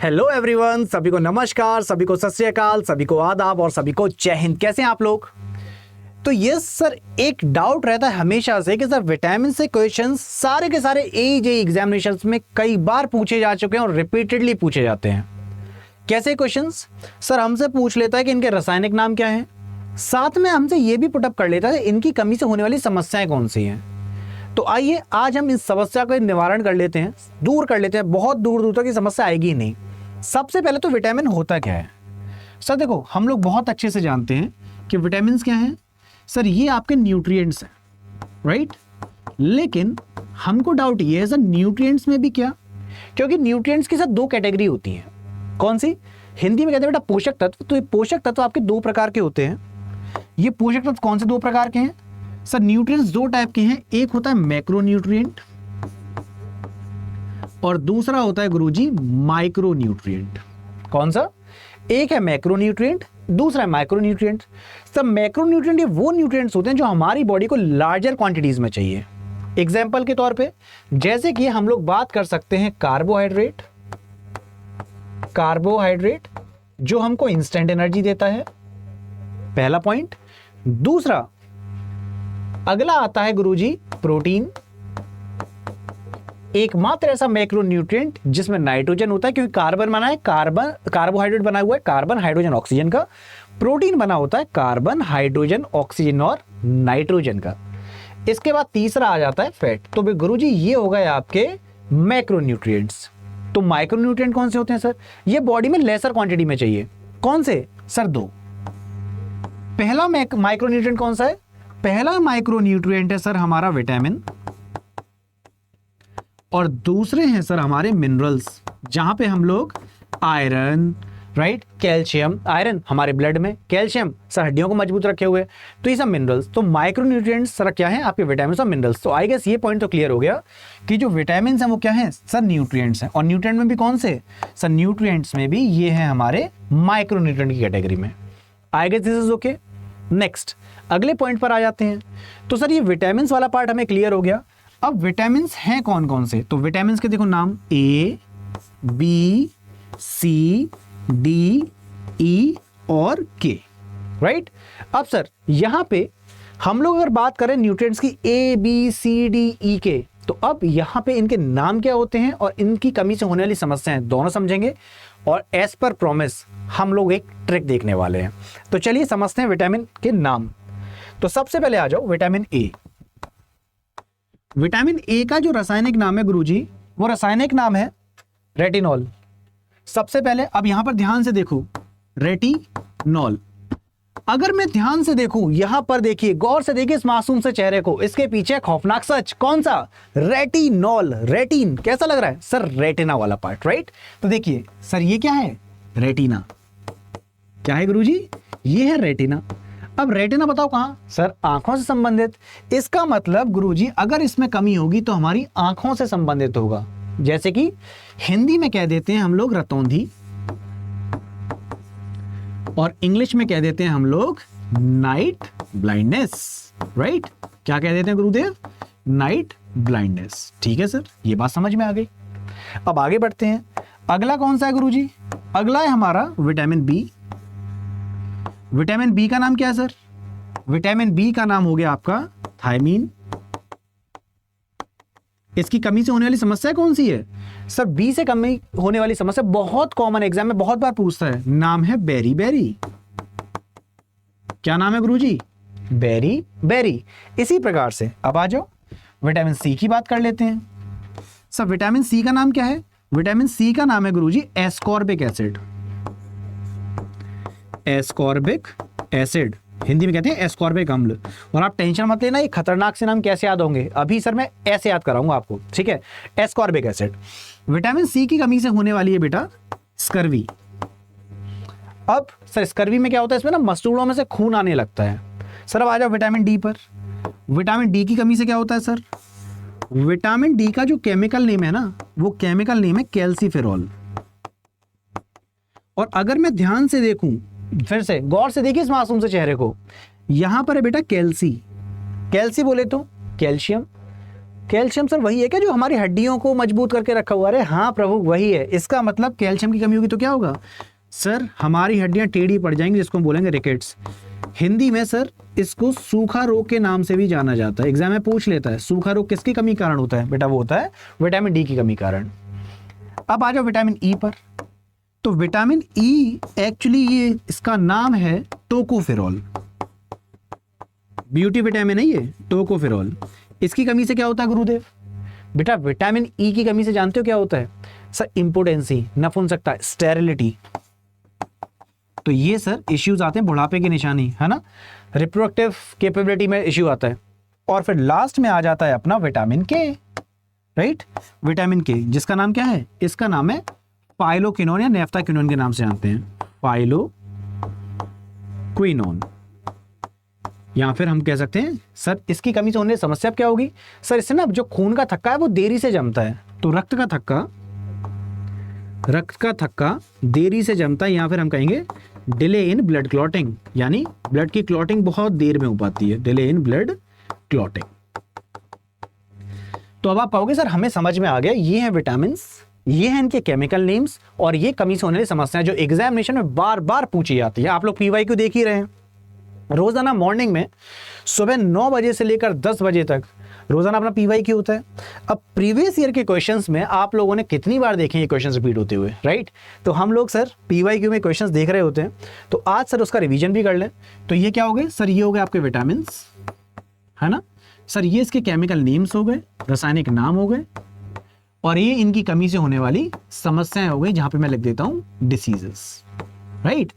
Hello everyone, सभी को नमस्कार, सभी को सत श्री अकाल, सभी को आदाब और सभी को जय हिंद। कैसे हैं आप लोग? तो यस सर, एक डाउट रहता है हमेशा से कि सर विटामिन से क्वेश्चंस सारे के सारे AJE एग्जामिनेशंस में कई बार पूछे जा चुके हैं और रिपीटेडली पूछे जाते हैं। कैसे क्वेश्चंस? सर हमसे पूछ लेता है कि इनके रासायनिक नाम क्या हैं, साथ में हमसे ये भी पुटअप कर लेता है इनकी कमी से होने वाली समस्याएं कौन सी हैं। तो आइए आज हम इस समस्या का निवारण कर लेते हैं, दूर कर लेते हैं। बहुत दूर दूर तक ये समस्या आएगी ही नहीं। सबसे पहले तो विटामिन होता क्या है? सर देखो, हम लोग बहुत अच्छे से जानते हैं कि विटामिन क्या हैं। सर ये आपके न्यूट्रिएंट्स हैं, राइट। लेकिन हमको डाउट ये है सर, न्यूट्रिएंट्स में भी क्या? क्योंकि न्यूट्रिएंट्स की सर दो कैटेगरी होती हैं। कौन सी? हिंदी में कहते हैं बेटा पोषक तत्व। तो ये पोषक तत्व आपके दो प्रकार के होते हैं। ये पोषक तत्व कौन से दो प्रकार के हैं? सर न्यूट्रिएंट्स दो टाइप के हैं। एक होता है मैक्रो न्यूट्रिएंट और दूसरा होता है गुरुजी माइक्रो न्यूट्रिएंट। कौन सा? एक है मैक्रो न्यूट्रिएंट, दूसरा है माइक्रो न्यूट्रिएंट। सब मैक्रो न्यूट्रिएंट ये वो न्यूट्रिएंट्स होते हैं जो हमारी बॉडी को लार्जर क्वांटिटीज में चाहिए। एग्जाम्पल के तौर पे जैसे कि हम लोग बात कर सकते हैं कार्बोहाइड्रेट जो हमको इंस्टेंट एनर्जी देता है, पहला पॉइंट। दूसरा अगला आता है गुरुजी प्रोटीन, एकमात्र ऐसा मैक्रो न्यूट्रिएंट जिसमें नाइट्रोजन होता है, क्योंकि कार्बन बना है, कार्बोहाइड्रेट बना हुआ है कार्बन हाइड्रोजन ऑक्सीजन का। प्रोटीन बना होता है कार्बन हाइड्रोजन ऑक्सीजन और नाइट्रोजन का। इसके बाद तीसरा आ जाता है फैट। तो गुरुजी ये हो गए आपके मैक्रो न्यूट्रिएंट्स। तो माइक्रो न्यूट्रिएंट कौन से होते हैं सर? ये बॉडी में लेसर क्वांटिटी में चाहिए। कौन से सर? दो। पहला माइक्रो न्यूट्रिएंट कौन सा है? पहला माइक्रो न्यूट्रिएंट है सर हमारा विटामिन, और दूसरे हैं सर हमारे मिनरल्स, जहां पे हम लोग आयरन, राइट, कैल्शियम, आयरन हमारे ब्लड में, कैल्शियम सर हड्डियों को मजबूत रखे हुए। तो ये सब मिनरल्स। तो माइक्रो न्यूट्रिएंट्स सर क्या है? आपके विटामिन और मिनरल्स। तो आई गेस ये पॉइंट तो क्लियर हो गया कि जो विटामिन हैं वो क्या है सर? न्यूट्रिएंट्स हैं। और न्यूट्रिएंट में भी कौन से सर? न्यूट्रिएंट्स में भी ये है हमारे माइक्रो न्यूट्रिएंट की कैटेगरी में। I guess this is okay. Next अगले पॉइंट पर आ जाते हैं। तो सर ये विटामिन वाला पार्ट हमें क्लियर हो गया। अब विटामिन हैं कौन कौन से? तो विटामिन के देखो नाम A, B, C, D, E और K, राइट। अब सर यहां पे हम लोग अगर बात करें न्यूट्रिएंट्स की A, B, C, D, E, K, तो अब यहां पे इनके नाम क्या होते हैं और इनकी कमी से होने वाली समस्याएं दोनों समझेंगे। और एज पर प्रॉमिस हम लोग एक ट्रिक देखने वाले हैं। तो चलिए समझते हैं विटामिन के नाम। तो सबसे पहले आ जाओ विटामिन ए। विटामिन ए का जो रासायनिक नाम है गुरुजी, वो रासायनिक नाम है रेटिनॉल। सबसे पहले अब यहां पर ध्यान से देखो, रेटिनॉल। अगर मैं ध्यान से देखूं, यहां पर देखिए, गौर से देखिए इस मासूम से चेहरे को, इसके पीछे खौफनाक सच। कौन सा? रेटिनॉल। रेटिन कैसा लग रहा है सर? रेटिना वाला पार्ट, राइट। तो देखिए सर ये क्या है? रेटिना। क्या है गुरुजी? ये है रेटिना। अब रेटिना बताओ कहां? सर आंखों से संबंधित। इसका मतलब गुरुजी अगर इसमें कमी होगी तो हमारी आंखों से संबंधित होगा। जैसे कि हिंदी में कह देते हैं हम लोग रतौंधी, और इंग्लिश में कह देते हैं हम लोग नाइट ब्लाइंडनेस, राइट। क्या कह देते हैं गुरुदेव? Night blindness. ठीक है सर, ये बात समझ में आ गई। अब आगे बढ़ते हैं। अगला कौन सा है गुरुजी? अगला है हमारा विटामिन बी। विटामिन बी का नाम क्या है सर? विटामिन बी का नाम हो गया आपका थायमीन। इसकी कमी से होने वाली समस्या कौन सी है सर? बी से कमी होने वाली समस्या बहुत कॉमन, एग्जाम में बहुत बार पूछता है। नाम है बेरी बेरी। क्या नाम है गुरुजी? Berry berry. इसी प्रकार से अब आ जाओ विटामिन सी की बात कर लेते हैं। सर विटामिन सी का नाम क्या है? विटामिन सी का नाम है गुरुजी ascorbic acid. Ascorbic acid, Hindi में कहते हैं एस्कॉर्बिक अम्ल। और आप टेंशन मत लेना, ये खतरनाक से नाम कैसे याद होंगे, अभी सर मैं ऐसे याद कराऊंगा आपको, ठीक है। Ascorbic acid. विटामिन सी की कमी से होने वाली है बेटा स्कर्वी। अब सर स्कर्वी में क्या होता है? इसमें ना मसूड़ों में से खून आने लगता है। सर अब आ जाओ विटामिन डी पर। विटामिन डी की कमी से क्या होता है सर? विटामिन डी का जो केमिकल नेम है ना, वो केमिकल नेम है कैल्सीफेरॉल। और अगर मैं ध्यान से देखूं, फिर से गौर से देखिए इस मासूम से चेहरे को, यहां पर है बेटा कैल्सी। कैल्सी बोले तो कैल्शियम, कैल्शियम सर वही है क्या जो हमारी हड्डियों को मजबूत करके रखा हुआ है? अरे हाँ प्रभु वही है। इसका मतलब कैल्शियम की कमी होगी तो क्या होगा सर? हमारी हड्डियां टेढ़ी पड़ जाएंगी, जिसको हम बोलेंगे रिकेट्स। हिंदी में सर इसको सूखा रोग के नाम से भी जाना जाता है। एग्जाम में पूछ लेता है सूखा रोग किसकी कमी कारण होता है? बेटा वो होता है विटामिन डी की कमी कारण। अब आ जाओ विटामिन ई पर। तो विटामिन ई एक्चुअली ये इसका नाम है टोकोफेरॉल। ब्यूटी विटामिन है ये टोकोफेरॉल। इसकी कमी से क्या होता है गुरुदेव? बेटा विटामिन ई की कमी से जानते हो क्या होता है सर? Impotency, नपुंसकता, sterility. तो ये सर इश्यूज आते हैं, बुढ़ापे की निशानी है ना, रिप्रोडक्टिव कैपेबिलिटी में इश्यू आता है। और फिर लास्ट में आ जाता है अपना विटामिन के, राइट? विटामिन के जिसका नाम क्या है? इसका नाम है फाइलोक्विनोन या नेफ्थाक्विनोन के नाम से जानते हैं, फाइलोक्विनोन। या फिर हम कह सकते हैं सर इसकी कमी से होने की समस्या क्या होगी सर? इससे ना जो खून का थक्का है वो देरी से जमता है, तो रक्त का थक्का देरी से जमता है, या फिर हम कहेंगे डिले इन ब्लड क्लॉटिंग, यानी ब्लड की क्लॉटिंग बहुत देर में हो पाती है, डिले इन ब्लड क्लॉटिंग। तो अब आप कहोगे सर हमें समझ में आ गया, ये हैं विटामिन्स, ये हैं इनके केमिकल नेम्स, और ये कमी से होने वाली समस्याएं जो एग्जामिनेशन में बार बार पूछी जाती है। आप लोग पीवाईक्यू देख ही रहे हैं, रोजाना मॉर्निंग में सुबह 9 बजे से लेकर 10 बजे तक रोजाना अपना पीवाईक्यू होता है। अब प्रीवियस ईयर के क्वेश्चंस में आप लोगों ने कितनी बार देखे ये क्वेश्चंस रिपीट होते हुए, राइट? तो हम लोग सर पीवाईक्यू में क्वेश्चंस देख रहे होते हैं, तो आज सर उसका रिवीजन भी कर लें। तो ये क्या हो गए सर? ये हो गए आपके विटामिन्स, है ना सर? ये इसके केमिकल नेम्स हो गए, रासायनिक नाम हो गए, और ये इनकी कमी से होने वाली समस्याएं हो गई, जहां पे मैं लिख देता हूं डिसीजेस, राइट?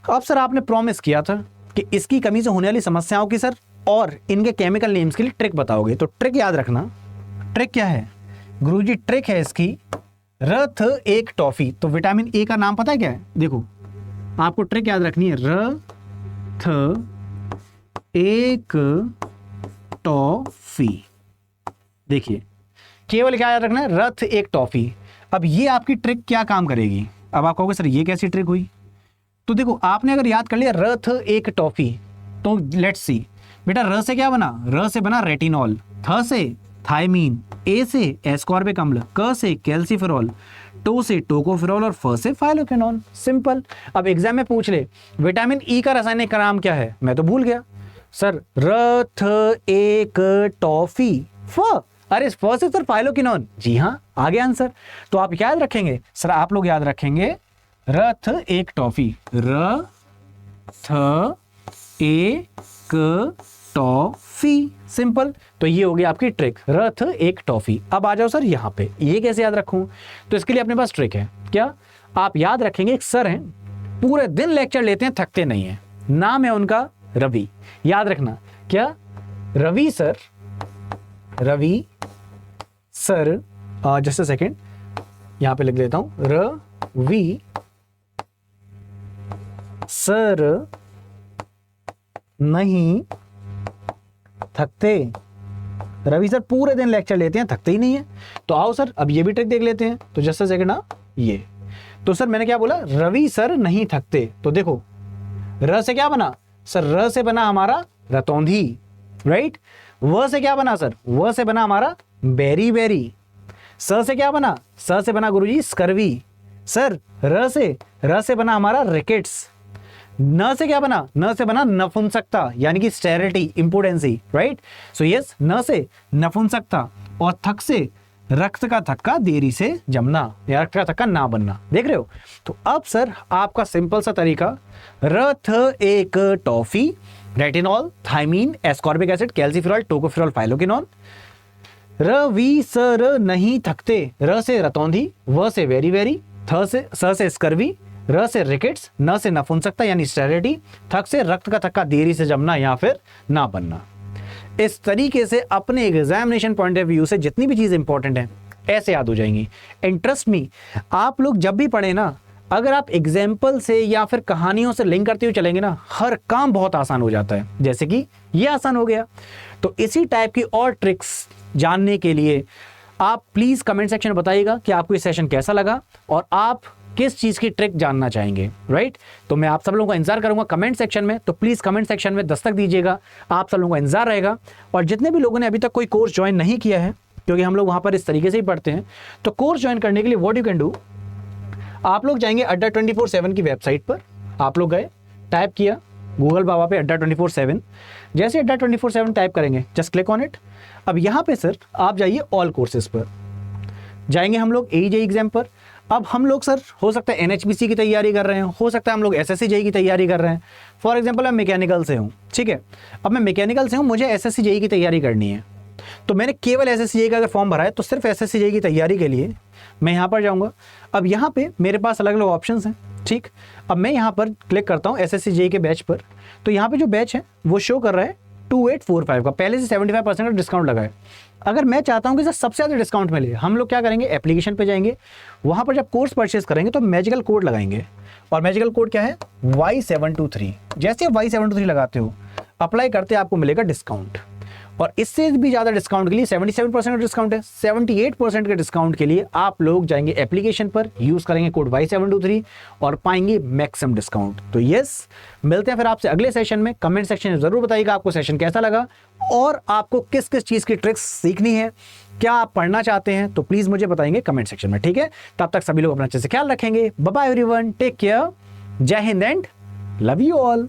अब सर आपने प्रॉमिस किया था कि इसकी कमी से होने वाली समस्याओं की सर और इनके केमिकल नेम्स के लिए ट्रिक बताओगे। तो ट्रिक याद रखना। ट्रिक क्या है गुरुजी? ट्रिक है इसकी रथ एक टॉफी। तो विटामिन ए का नाम पता है क्या है? देखो आपको ट्रिक याद रखनी है, रथ एक टॉफी। देखिए केवल क्या याद रखना है? रथ एक टॉफी। अब ये आपकी ट्रिक क्या काम करेगी? अब आप कहोगे सर ये कैसी ट्रिक हुई? तो देखो आपने अगर याद कर लिया रथ एक टॉफी, तो लेट्स सी बेटा र से क्या बना? र से बना रेटिनॉल, थ से थायमीन, ए से एस्कॉर्बिक अम्ल, क से कैल्सीफेरॉल, टो से टोकोफेरॉल और फ से फाइलोक्विनोन। सिंपल। अब एग्जाम में पूछ ले विटामिन ई का रासायनिक नाम क्या है? मैं तो भूल गया सर। रथ एक टॉफी, फ। अरे फ से सर फाइलोक्विनोन। जी हाँ आ गया आंसर। तो आप याद रखेंगे सर, आप लोग याद रखेंगे रथ एक टॉफी, रथ एक टॉफी। सिंपल। तो ये हो गई आपकी ट्रिक, रथ एक टॉफी। अब आ जाओ सर यहाँ पे, ये कैसे याद रखूं? तो इसके लिए अपने पास ट्रिक है। क्या? आप याद रखेंगे एक सर हैं, पूरे दिन लेक्चर लेते हैं, थकते नहीं है, नाम है उनका रवि। याद रखना क्या? Ravi sir, Ravi sir, just a second यहां पे लिख देता हूं, रवि सर नहीं थकते। रवि सर पूरे दिन लेक्चर लेते हैं, थकते ही नहीं है। तो आओ सर अब ये भी ट्रिक देख लेते हैं। तो जस्ट अ सेकंड ना, ये तो सर मैंने क्या बोला? रवि सर नहीं थकते। तो देखो र से क्या बना सर? र से बना हमारा रतौंधी, राइट? व से क्या बना सर? व से बना हमारा बेरी बेरी। स से क्या बना? स से बना गुरुजी स्कर्वी। सर र से बना हमारा रिकेट्स। न से क्या बना? न से बना नपुंसकता, यानी कि sterility, impotency, right? So yes, न से नपुंसकता, और थक से रक्त का थक्का देरी से जमना या रक्त का थक्का ना बनना। देख रहे हो? तो अब सर आपका सिंपल सा तरीका, रथ एक toffee, retinol, thiamine, ascorbic acid, calciferol, tocopherol, phylloquinone. Ravi sir नहीं थकते, र से रतौंधी, व से वेरी वेरी, थ से स से स्कर्वी, र से रिकेट्स, न से नपुंसकता यानी स्टेरिलिटी, थक से रक्त का थक्का देरी से जमना या फिर ना बनना। इस तरीके से अपने एग्जामिनेशन पॉइंट ऑफ व्यू से जितनी भी चीज इंपॉर्टेंट है ऐसे याद हो जाएंगी। इंटरेस्ट मी, आप लोग जब भी पढ़े ना, अगर आप एग्जाम्पल से या फिर कहानियों से लिंक करते हुए चलेंगे ना, हर काम बहुत आसान हो जाता है। जैसे कि ये आसान हो गया। तो इसी टाइप की और ट्रिक्स जानने के लिए आप प्लीज कमेंट सेक्शन में बताइएगा कि आपको ये सेशन कैसा लगा, और आप किस चीज़ की ट्रिक जानना चाहेंगे, राइट? तो मैं आप सब लोगों का इंतजार करूंगा कमेंट सेक्शन में, तो प्लीज़ कमेंट सेक्शन में दस्तक दीजिएगा, आप सब लोगों का इंतजार रहेगा। और जितने भी लोगों ने अभी तक कोई कोर्स ज्वाइन नहीं किया है, क्योंकि हम लोग वहाँ पर इस तरीके से ही पढ़ते हैं, तो कोर्स ज्वाइन करने के लिए व्हाट यू कैन डू, आप लोग जाएंगे अड्डा 24/7 की वेबसाइट पर, आप लोग गए, टाइप किया गूगल बाबा पे अड्डा 24/7, जैसे अड्डा 24/7 टाइप करेंगे जस्ट क्लिक ऑन इट। अब यहाँ पे सर आप जाइए ऑल कोर्सेज पर, जाएंगे हम लोग AE JEE एग्जाम पर। अब हम लोग सर हो सकता है NHPC की तैयारी कर रहे हैं, हो सकता है हम लोग SSC JEE की तैयारी कर रहे हैं। फॉर एग्जांपल मैं मैकेनिकल से हूँ, ठीक है, अब मैं मैकेनिकल से हूँ, मुझे SSC JEE की तैयारी करनी है, तो मैंने केवल SSC JEE का अगर फॉर्म भरा है तो सिर्फ SSC JEE की तैयारी के लिए मैं यहाँ पर जाऊँगा। अब यहाँ पे मेरे पास अलग अलग ऑप्शंस हैं, ठीक। अब मैं यहाँ पर क्लिक करता हूँ SSC JEE के बैच पर, तो यहाँ पे जो बैच है वो शो कर रहा है 2845 का, पहले से 75% का डिस्काउंट लगा है। अगर मैं चाहता हूँ कि सर सबसे ज़्यादा डिस्काउंट मिले, हम लोग क्या करेंगे, एप्लीकेशन पे जाएंगे, वहाँ पर जब कोर्स परचेज करेंगे तो मैजिकल कोड लगाएंगे, और मैजिकल कोड क्या है Y723। जैसे आप Y723 लगाते हो, अप्लाई करते आपको मिलेगा डिस्काउंट, और इससे भी ज़्यादा डिस्काउंट के लिए 77% का डिस्काउंट है, 78% के डिस्काउंट के लिए आप लोग जाएंगे एप्लीकेशन पर, यूज़ करेंगे कोड Y723 और पाएंगे मैक्सिमम डिस्काउंट। तो यस, मिलते हैं फिर आपसे अगले सेशन में। कमेंट सेक्शन में ज़रूर बताइएगा आपको सेशन कैसा लगा और आपको किस किस चीज़ की ट्रिक्स सीखनी है, क्या आप पढ़ना चाहते हैं, तो प्लीज़ मुझे बताएंगे कमेंट सेक्शन में, ठीक है। तब तक सभी लोग अपना अच्छे से ख्याल रखेंगे। Bye bye everyone, take care, जय हिंद एंड लव यू ऑल।